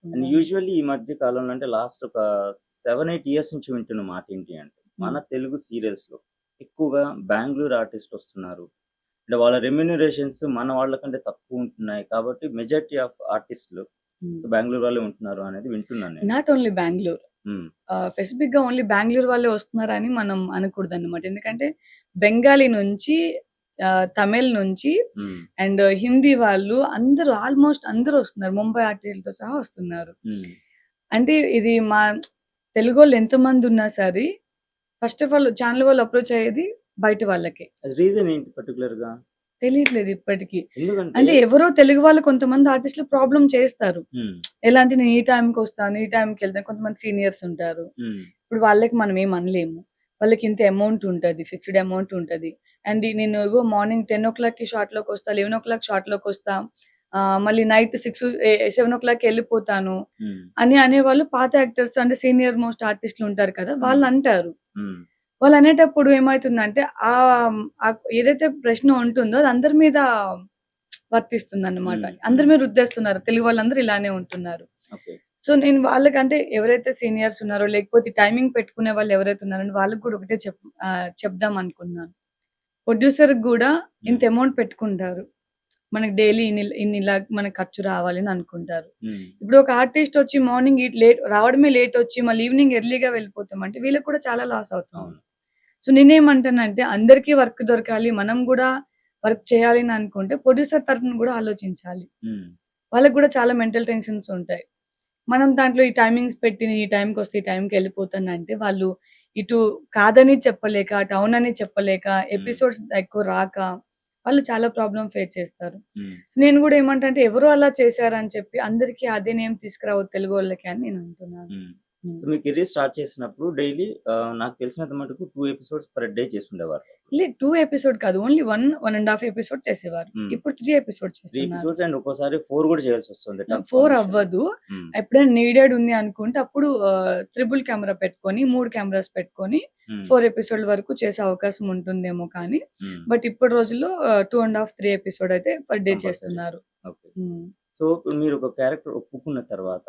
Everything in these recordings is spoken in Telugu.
అండ్ అనుకుంటున్నాను. యూజువల్లీ ఈ మధ్య కాలంలో అంటే లాస్ట్ ఒక 7, 8 ఇయర్స్ నుంచి వింటున్న మాట ఏంటి అంటే, మన హ్మ్. తెలుగు సీరియల్స్‌లో ఎక్కువగా బెంగుళూరు ఆర్టిస్ట్‌లొస్తున్నారు. అంటే వాళ్ళ రెమ్యూనరేషన్స్ మన వాళ్ళ కంటే తక్కువుంటున్నాయి. కాబట్టి మెజారిటీ ఆఫ్ ఆర్టిస్ట్‌లు హ్మ్. సో, బెంగుళూరు వాళ్ళే ఉంటున్నారు అనేది వింటున్నాను నేను. Not only Bengaluru. హ్మ్. స్పెసిఫిక్‌గా ఓన్లీ బెంగుళూరు వాళ్ళే వస్తున్నారని మనం అనకూడదన్నమాట. ఎందుకంటే బెంగాలీ నుంచి తమిళ్ నుంచి హ్మ్. అండ్ హిందీ వాళ్ళు అందరూ ఆల్‌మోస్ట్ అందరూ వస్తున్నారు. ముంబై ఆర్టిస్ట్‌లతో సహా వస్తున్నారు. హ్మ్. అంటే ఇది మా తెలుగోళ్ళు ఎంతమందున్నా సరే ఫస్ట్ ఆఫ్ ఆల్ ఛానల్ వాళ్ళు అప్రోచ్ అయ్యేది బయట వాళ్ళకే. అది రీజన్ ఏంటి పర్టిక్యులర్‌గా? తెలియట్లేదు ఇప్పటికి. ఎందుకంటే అంటే ఎవరో తెలుగు వాళ్ళు కొంతమంది ఆర్టిస్ట్‌లు ప్రాబ్లమ్ చేస్తారు. హ్మ్. ఎలా అంటే నేను ఈ టైంకొస్తాను, ఈ టైంకెళ్తాను. కొంతమంది సీనియర్స్ ఉంటారు. హ్మ్. ఇప్పుడు వాళ్ళకి మనం ఏం అనలేము. వాళ్ళకి ఇంత అమౌంట్ ఉంటది. ఫిక్స్‌డ్ అమౌంట్ ఉంటది. అండ్ నేను ఇగో మార్నింగ్ 10:00కి షాట్‌లోకొస్తా, 11:00 షాట్‌లోకొస్తా. మళ్ళీ నైట్ 7:00కి ఎళ్ళిపోతాను హ్మ్. అని అనేవాళ్ళు పాత యాక్టర్స్ అంటే సీనియర్ మోస్ట్ ఆర్టిస్ట్‌లు ఉంటారు కదా! హ్మ్. వాళ్ళంటారు. హ్మ్. వాళ్ళనేటప్పుడు ఏమైతుందంటే ఏదైతే ప్రశ్న ఉంటుందో అది అందరి మీద వర్తిస్తుందన్నమాట. హ్మ్. అందరి హ్మ్. మీద రుద్దేస్తున్నారు. తెలుగు వాళ్ళందరూ ఇలానే ఉంటున్నారు. ఓకే. సో, నేను వాళ్ళకంటే ఎవరైతే సీనియర్స్ ఉన్నారో లేకపోతే టైమింగ్ పెట్టుకునే వాళ్ళు ఎవరైతే ఉన్నారో వాళ్ళకి కూడా ఒకటే చెప్దాం అనుకున్నాను. ప్రొడ్యూసర్‌కి గూడా ఇంత హ్మ్. అమౌంట్ పెట్టుకుంటారు. మనకి డైలీ ఇన్నిలా మనకు ఖర్చు రావాలని అనుకుంటారు. హ్మ్. ఇప్పుడు ఒక ఆర్టిస్ట్ వచ్చి మార్నింగ్ లేట్ రావడమే లేట్ వచ్చి మళ్ళీ ఈవినింగ్ ఎర్లీ‌గా వెళ్ళిపోతామంటే వీళ్ళకి కూడా చాలా లాస్ అవుతుంది. అవును. సో, నేనేమంటానంటే అందరికీ వర్క్ దొరకాలి. మనం గూడా వర్క్ చేయాలి అని అనుకుంటే ప్రొడ్యూసర్ తరపున గూడా ఆలోచించాలి. హ్మ్. వాళ్ళకి గూడా చాలా మెంటల్ టెన్షన్స్ ఉంటాయి. మనం దాంట్లో ఈ టైమింగ్స్ పెట్టి ఈ టైంకొస్తే ఈ టైంకెళ్ళిపోతానంటే వాళ్ళు ఇటు కాదని చెప్పలేక, అటు అవునని చెప్పలేక, హ్మ్. ఎపిసోడ్స్ ఎక్కువ రాక వాళ్ళు చాలా ప్రాబ్లమ్ ఫేస్ చేస్తారు. హ్మ్. సో, నేను గూడా ఏమంటా అంటే ఎవరో అలా చేశారని చెప్పి అందరికీ అదే నేమ్ తీసుకురావద్దు తెలుగోళ్ళకి అని నేను అంటున్నాను. హ్మ్. హ్మ్. సో, మీ కెరీర్ స్టార్ట్ చేసినప్పుడు డైలీ నాకు తెలిసినంత మటుకు 2 ఎపిసోడ్స్ పర్ డే చేసుండేవారు. లేదు 2 ఎపిసోడ్ కాదు. ఓన్లీ 1 ½ ఎపిసోడ్ చేసేవారు. హ్మ్. ఇప్పుడు 3 ఎపిసోడ్ 3 చేస్తున్నారు. ఎపిసోడ్స్ అండ్ ఒక్కోసారి 4 కూడా చేయాల్సొస్తుంది టఫ్ 4 కాంబినేషన్‌లో. అవ్వదు. హ్మ్. ఎప్పుడైనా నీడెడ్ ఉంది అనుకుంటే అప్పుడు త్రిబుల్ కెమెరా పెట్టుకొని 3 కెమెరాస్ పెట్టుకొని హ్మ్. 4 ఎపిసోడ్‌ల వరకు చేసే అవకాశం ఉంటుందేమో కానీ, హ్మ్. బట్ ఇప్పటి రోజుల్లో 2 ½ 3 ఎపిసోడ్ అయితే పర్ డే కంపల్సరీ. చేస్తున్నారు. ఓకే. హ్మ్. సో, ఇప్పుడు మీరు ఒక క్యారెక్టర్ ఒప్పుకున్న తర్వాత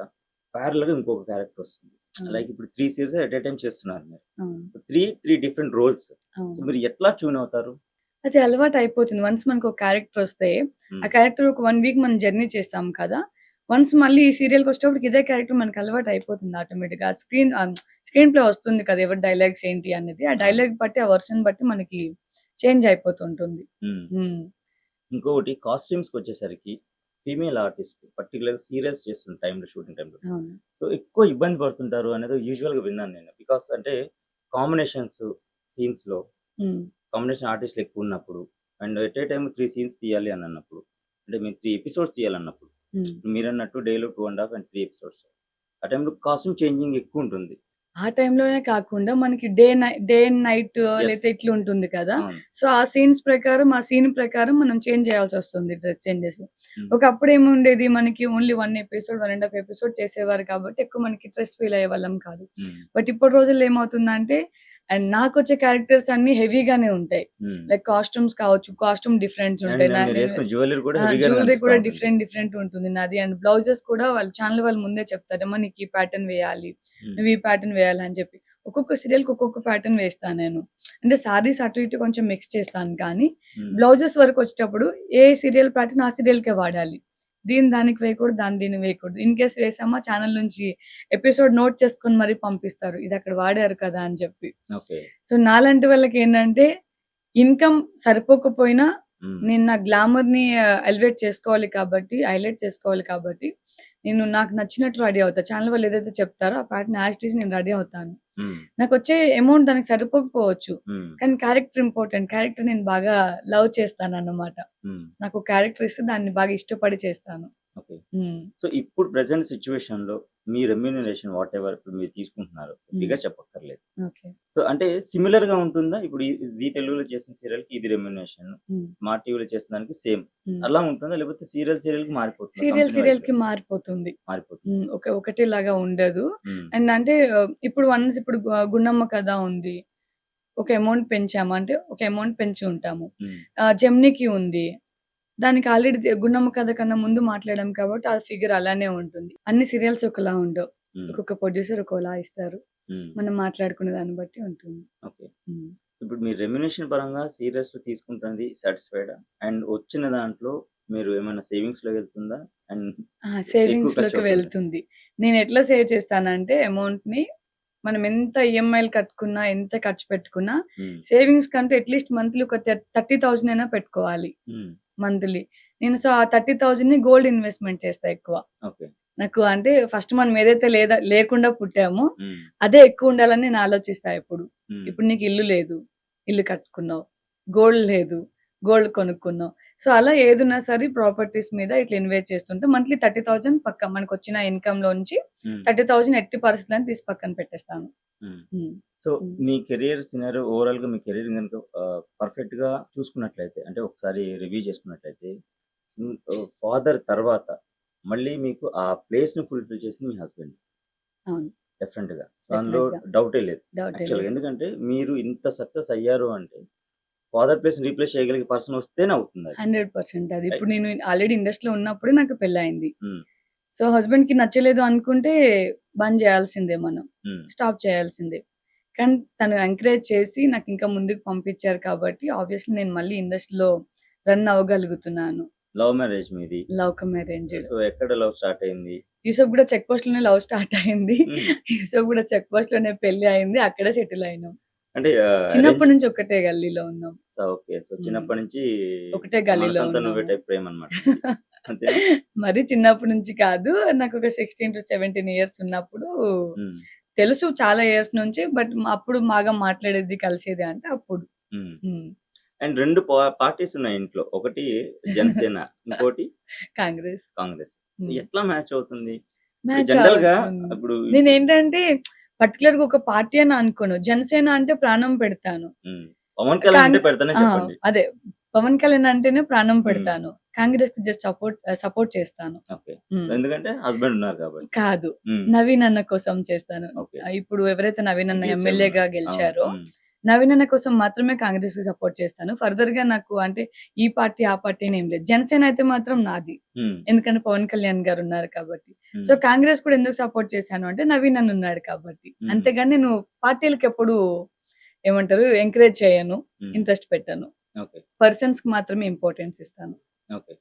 ప్యారలెల్‌గా ఇంకొక క్యారెక్టర్ వస్తుంది. అవును. లైక్ ఇప్పుడు 3 సీజన్స్ ఎట్ ఎ టైమ్ చేస్తున్నారు మీరు. అవును. 3 డిఫరెంట్ రోల్స్. సో, అవును. మీరు ఎట్లా ట్యూన్ అవుతారు? అది అలవాటయిపోతుంది. వన్స్ మనకొక క్యారెక్టరొస్తే, ఆ హ్మ్. క్యారెక్టర్ ఒక 1 వీక్ మనం జర్నీ చేస్తాం కదా! వన్స్ మళ్ళీ ఈ సీరియల్‌కొచ్చేటప్పటికి ఇదే క్యారెక్టర్ మనకు అలవాటయిపోతుంది ఆటోమేటిక్‌గా. స్క్రీన్ ప్లే వస్తుంది కదా! ఎవరి డైలాగ్స్ ఏంటి అనేది. ఆ అవును. డైలాగ్ బట్టి, ఆ వెర్షన్ బట్టి మనకి చేంజ్ అయిపోతుంటుంది. హ్మ్. హ్మ్. ఇంకొకటి కాస్ట్యూమ్స్‌కొచ్చేసరికి ఫీమేల్ ఆర్టిస్ట్ పర్టిక్యులర్‌గా సీరియల్స్ చేస్తున్న టైంలో షూటింగ్ టైంలో. అవును. సో, ఎక్కువ ఇబ్బంది పడుతుంటారు అనేది యూజువల్‌గా విన్నాను నేను. బికాస్ అంటే కాంబినేషన్స్ సీన్స్‌లో హ్మ్. కాంబినేషన్ ఆర్టిస్ట్‌లు ఎక్కువున్నప్పుడు and at a time 3 scenes తీయాలి అని అన్నప్పుడు. అంటే మీరు 3 ఎపిసోడ్స్ తీయాలన్నప్పుడు. హ్మ్. మీరన్నట్టు డేలో 2 ½ అండ్ 3 ఎపిసోడ్స్. ఆ టైంలో కాస్ట్యూమ్ చేంజింగ్ ఎక్కువుంటుంది. ఆ టైంలోనే కాకుండా మనకి డే అండ్ నైట్ యెస్. లేతే ఇట్లుంటుంది కదా! అవును. సో, ఆ సీన్స్ ప్రకారం, ఆ సీన్ ప్రకారం మనం చేంజ్ చేయాల్సొస్తుంది డ్రెస్ చేంజెస్. హ్మ్. ఒకప్పుడేముండేది మనకి ఓన్లీ 1 ఎపిసోడ్, 1 ½ ఎపిసోడ్ చేసేవారు కాబట్టి ఎక్కువ మనకి స్ట్రెస్ ఫీల్ అయ్యేవాళ్ళం కాదు. హ్మ్. బట్ ఇప్పటి రోజుల్లో ఏమవుతుందంటే అండ్ నాకొచ్చే క్యారెక్టర్స్ అన్నీ హెవీగానే ఉంటాయి. హ్మ్. లైక్ కాస్ట్యూమ్స్ కావచ్చు, కాస్ట్యూమ్ డిఫరెంట్స్ ఉంటాయి. అండ్ నేను మీరేసుకున్న జ్యువెల్లరీ కూడా హెవీగానే జ్యువెలరీ కనిపిస్తా కూడా ఉంటుంది. డిఫరెంట్ ఉంటుంది నాది. అండ్ బ్లౌజెస్ కూడా వాళ్ళు ఛానల్ వాళ్ళు ముందే చెప్తారు. "అమ్మ నీకు ఈ ప్యాటర్న్ వేయాలి. హ్మ్. నువ్వు ఈ ప్యాటర్న్ వేయాలి" అని చెప్పి. ఒక్కొక్క సీరియల్‌కి ఒక్కొక్క ప్యాటర్న్ వేస్తా నేను. అంటే సారీస్ అటు ఇటు కొంచెం మిక్స్ చేస్తాను కానీ, హ్మ్. బ్లౌజెస్ వరకొచ్చేటప్పుడు ఏ సీరియల్ ప్యాటర్న్ ఆ సీరియల్‌కే వాడాలి. దానికి వేయకూడదు, దీనికి వేయకూడదు. ఇన్ కేస్ వేసామా ఛానల్ నుంచి ఎపిసోడ్ నోట్ చేసుకొని మరి పంపిస్తారు. ఇదక్కడ వాడారు కదా! అని చెప్పి. ఓకే. సో, నాలాంటి వాళ్ళకేంటంటే ఇన్‌కమ్ సరిపోకపోయినా హ్మ్. నేను నా గ్లామర్‌ని ఎలివేట్ చేసుకోవాలి కాబట్టి, హైలైట్ చేసుకోవాలి కాబట్టి, నేను నాకు నచ్చినట్టు రెడీ అవుతా. ఛానల్ వాళ్ళు ఏదైతే చెప్తారో ఆ పాటని యాజ్ ఇట్ ఈజ్ నేను రెడీ అవుతాను. హ్మ్. నాకొచ్చే అమౌంట్ దానికి సరిపోకపోవచ్చు. హ్మ్. కానీ క్యారెక్టర్ ఇంపార్టెంట్. క్యారెక్టర్ నేను బాగా లవ్ చేస్తానన్నమాట. హ్మ్. నాకు క్యారెక్టర్ ఇస్తే దాన్ని బాగా ఇష్టపడి చేస్తాను. ఓకే. హ్మ్. సో, ఇప్పుడు ప్రెజెంట్ సిట్యుయేషన్‌లో మీ రెమ్యూనరేషన్ వాటెవర్ ఇప్పుడు మీరు తీసుకుంటున్నారో హ్మ్. ఫిగర్ చెప్పక్కర్లేదు. ఓకే. సో, అంటే సిమిలర్‌గా ఉంటుందా? ఇప్పుడు ఈ జీ తెలుగులో చేసిన సీరియల్‌కి ఇది రెమ్యూనరేషన్. హ్మ్. మా టీవీలో చేసిన దానికి సేమ్. హ్మ్. అలా ఉంటుందా? లేకపోతే సీరియల్‌కి మారిపోతుందా కంపెనీ వైస్‌గా? సీరియల్‌కి మారిపోతుంది. మారిపోతుంది. హ్మ్. ఒకటేలాగా ఉండదు. హ్మ్. అండ్ అంటే ఇప్పుడు 'గుండమ్మ కథ' ఉంది. ఒక అమౌంట్ పెంచాము. అంటే ఒక అమౌంట్ పెంచి ఉంటాము. హ్మ్. జెమినీకి ఉంది. దానికి ఆల్రెడీ 'గుండమ్మ కథ' కన్నా ముందు మాట్లాడాం కాబట్టి ఆ ఫిగర్ అలానే ఉంటుంది. అన్ని సీరియల్స్ ఒకలా ఉండవు. హ్మ్. ఒక్కొక్క ప్రొడ్యూసర్ ఒక్కోలా ఇస్తారు. హ్మ్. మనం మాట్లాడుకునే దాన్ని బట్టి ఉంటుంది. ఓకే. హ్మ్. ఇప్పుడు మీ రెమ్యునరేషన్ పరంగా సీరియస్ తీసుకుంటుంది సాటిస్ఫైడా? అండ్ వచ్చిన దాంట్లో మీరు ఏమైనా సేవింగ్స్‌లో వెళ్తుందా? అండ్ ఎక్కువ సేవింగ్స్‌లోకి ఖర్చవుతుందా? వెళ్తుంది. నేనెట్లా సేవ్ చేస్తానంటే అమౌంట్‌ని మనం ఎంత ఈఎంఐలు కట్టుకున్నా, ఎంత ఖర్చు పెట్టుకున్నా హ్మ్. సేవింగ్స్ కంటూ అట్‌లీస్ట్ మంత్లీ ఒక 30,000 అయినా పెట్టుకోవాలి హ్మ్. మంత్లీ. నేను ఆ 30,000ని గోల్డ్ ఇన్వెస్ట్‌మెంట్ చేస్తా ఎక్కువ. ఓకే. నాకు అంటే ఫస్ట్ మనం ఏదైతే లేకుండా పుట్టామో హ్మ్. అదే ఎక్కువుండాలని నేను ఆలోచిస్తా ఎప్పుడు. హ్మ్. ఇప్పుడు నీకు ఇల్లు లేదు. ఇల్లు కట్టుకున్నావు. గోల్డ్ లేదు. గోల్డ్ కొనుక్కున్నావు. సో, అలా ఏదున్నా సరే ప్రాపర్టీస్ మీద ఇట్లా ఇన్వెస్ట్ చేస్తుంటే మంత్లీ 30,000 పక్కా మనకొచ్చిన ఇన్‌కమ్‌లోంచి హ్మ్. 30,000 ఎట్టి పరిస్థితుల్లో తీసి పక్కన పెట్టేస్తాను. హ్మ్. హ్మ్. సో, హ్మ్. మీ కెరియర్ సినారియో ఓవరాల్‌గా మీ కెరియర్ గనుక పర్ఫెక్ట్‌గా చూసుకున్నట్లయితే అంటే ఒకసారి రివ్యూ చేసుకున్నట్లయితే ఫాదర్ తర్వాత మళ్ళీ మీకు ఆ ప్లేస్‌ని ఫుల్‌ఫిల్ చేసింది మీ హస్బెండ్. అవును. డెఫినెట్‌గా. సో, అందులో డెఫినెట్‌గా. డౌటే లేదు. డౌటే యాక్చువల్‌గా లేదు. ఎందుకంటే మీరు ఇంత సక్సెస్ అయ్యారు అంటే ఫాదర్ ప్లేస్‌ని రీప్లేస్ చేయగలిగే పర్సన్ వస్తేనే అవుతుందది. 100% అది. రైట్? ఇప్పుడు నేను ఆల్రెడీ ఇండస్ట్రీలో ఉన్నప్పుడే నాకు పెళ్లయింది. హ్మ్. సో, హస్బెండ్‌కి నచ్చలేదు అనుకుంటే బంద్ చేయాల్సిందే మనం. హ్మ్. స్టాప్ చేయాల్సిందే. కానీ తను ఎంకరేజ్ చేసి నాకింకా ముందుకు పంపించారు కాబట్టి ఆబ్వియస్‌లీ నేను మళ్ళీ ఇండస్ట్రీలో రన్ అవ్వగలుగుతున్నాను. లవ్ మ్యారేజ్ మీది. Love come arranged. సో, ఎక్కడ లవ్ స్టార్ట్ అయింది? యూసఫ్ గూడ చెక్ పోస్ట్‌లోనే లవ్ స్టార్ట్ అయింది. హ్మ్. యూసఫ్ గూడ చెక్ పోస్ట్‌లోనే పెళ్లి అయింది. అక్కడే సెటిల్ అయినాం. అంటే అరేంజ్ చిన్నప్పటి నుంచి ఒకటే గల్లీలో ఉన్నాం. ఓకే. సో, హ్మ్. చిన్నప్పటి నుంచి ఒకటే సో, గల్లీలో మనసంతా నువ్వే ఉన్నాము. టైప్ ప్రేమన్నమాట మీది. అంతేనా? మరి చిన్నప్పటి నుంచి కాదు. నాకొక 16-17 ఇయర్స్ ఉన్నప్పుడు హ్మ్. తెలుసు చాలా ఇయర్స్ నుంచి. బట్ అప్పుడు బాగా మాట్లాడేది, కలిసేది అంటే అప్పుడు. హ్మ్. హ్మ్. అండ్ 2 పార్టీస్ ఉన్నాయి ఇంట్లో. ఒకటి జనసేన, ఇంకోటి కాంగ్రెస్. కాంగ్రెస్. సో, హ్మ్. ఎట్లా మ్యాచ్ అవుతుంది? ఇప్పుడు మ్యాచ్ జనరల్‌గా అవుతుంది. ఇప్పుడు నేనేంటంటే పర్టిక్యులర్‌గా ఒక పార్టీ అని అనుకోను. జనసేన అంటే ప్రాణం పెడతాను. హ్మ్. పవన్ కళ్యాణ్ అంటే కాంగ్ పెడతానే ఆ! చెప్పండి. అదే. పవన్ కళ్యాణ్ అంటేనే ప్రాణం హ్మ్. పెడతాను. కాంగ్రెస్‌కి జస్ట్ సపోర్ట్ చేస్తాను. ఓకే. సో, హ్మ్. ఎందుకంటే హస్బెండ్ ఉన్నారు కాబట్టి. కాదు. హ్మ్. నవీన్ అన్న కోసం చేస్తాను. ఓకే. ఇప్పుడు ఎవరైతే నవీన్ అన్న గెలిచే ఎమ్మెల్యేగా ఉన్నారు. అవును. గెలిచారో, హ్మ్. నవీన్ అన్న కోసం మాత్రమే కాంగ్రెస్‌కి సపోర్ట్ చేస్తాను. ఫర్దర్‌గా నాకు అంటే ఈ పార్టీ, ఆ పార్టీ అని ఏం లేదు. జనసేన అయితే మాత్రం నాది. హ్మ్. ఎందుకంటే పవన్ కళ్యాణ్ గారు ఉన్నారు కాబట్టి. సో, హ్మ్. కాంగ్రెస్ కూడా ఎందుకు సపోర్ట్ చేశాను అంటే నవీన్ అన్న ఉన్నాడు కాబట్టి. హ్మ్. అంతేగాని నేను పార్టీలకెప్పుడు ఏమంటారు ఎంకరేజ్ చేయను. హ్మ్. ఇంట్రెస్ట్ పెట్టను. ఓకే. పర్సన్స్‌కి మాత్రమే ఇంపార్టెన్స్ ఇస్తాను. ఓకే.